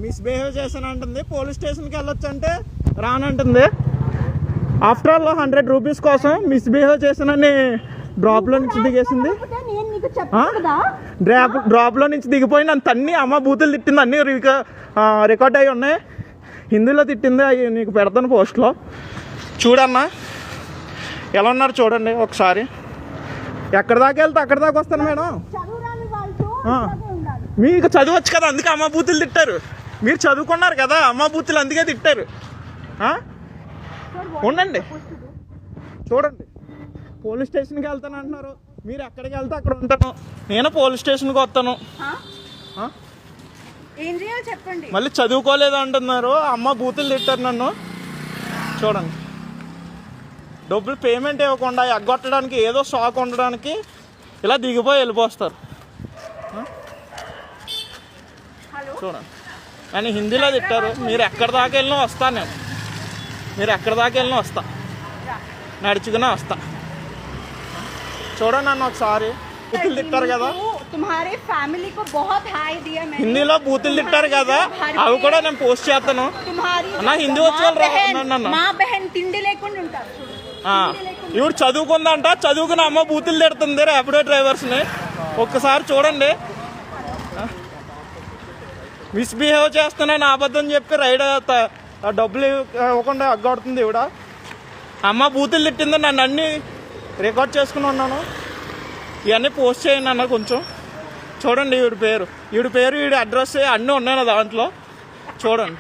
Misbehave చేశాను అంటుంది. Police స్టేషన్కి వెళ్ళొచ్చు అంటే రానంటుంది. ఆఫ్టర్ ఆల్ 100 రూపీస్ కోసం మిస్బిహేవ్ చేశానని డ్రాప్లో నుంచి దిగేసింది. డ్రాప్లో నుంచి దిగిపోయి నన్ను తన్ని అమ్మ బూతులు తిట్టింది. అన్నీ రికార్డ్ అయ్యి ఉన్నాయి. హిందీలో తిట్టింది. అవి నీకు పెడతాను పోస్ట్లో చూడన్నా. ఎలా ఉన్నారు చూడండి ఒకసారి. ఎక్కడి దాకా వెళ్తే అక్కడి దాకా వస్తాను మేడం. మీకు చదవచ్చు కదా, అందుకే అమ్మ బూతులు తిట్టారు. మీరు చదువుకున్నారు కదా, అమ్మ బూతులు అందుకే తిట్టారు. ఉండండి చూడండి. పోలీస్ స్టేషన్కి వెళ్తాను అంటున్నారు. మీరు ఎక్కడికి వెళ్తే అక్కడ ఉంటాను. నేను పోలీస్ స్టేషన్కి వస్తాను. మళ్ళీ చదువుకోలేదు అంటున్నారు. అమ్మ బూతులు తిట్టారు నన్ను. చూడండి, డబ్బులు పేమెంట్ ఇవ్వకుండా ఎగ్గొట్టడానికి, ఏదో షాక్ ఉండడానికి ఇలా దిగిపోయి వెళ్ళిపోస్తారు. చూడండి, అని హిందీలో తిట్టారు. మీరు ఎక్కడి దాకా వెళ్ళినా వస్తాను నేను. మీరు ఎక్కడి దాకా వెళ్ళినా వస్తా, నడుచుకునే వస్తా. చూడండి నన్ను ఒకసారి. బూతులు తిట్టారు కదా, హిందీలో బూతులు తిట్టారు కదా, అవి కూడా నేను పోస్ట్ చేస్తాను. నా హిందీ వచ్చి ఇవి చదువుకుందంట. చదువుకుని అమ్మ బూతులు తిడుతుంది ర్యాపిడో డ్రైవర్స్ని. ఒక్కసారి చూడండి. మిస్బిహేవ్ చేస్తున్నాను అబద్ధం చెప్పి రైడ్ డబ్బులు ఇవ్వకుండా అగ్గొడుతుంది ఇవిడ. అమ్మ బూతులు తిట్టింది. నన్ను అన్నీ రికార్డ్ చేసుకుని ఉన్నాను. ఇవన్నీ పోస్ట్ చేయండి అన్న కొంచెం. చూడండి ఈవిడ పేరు, ఈవిడ అడ్రస్ అన్నీ ఉన్నాయి దాంట్లో. చూడండి.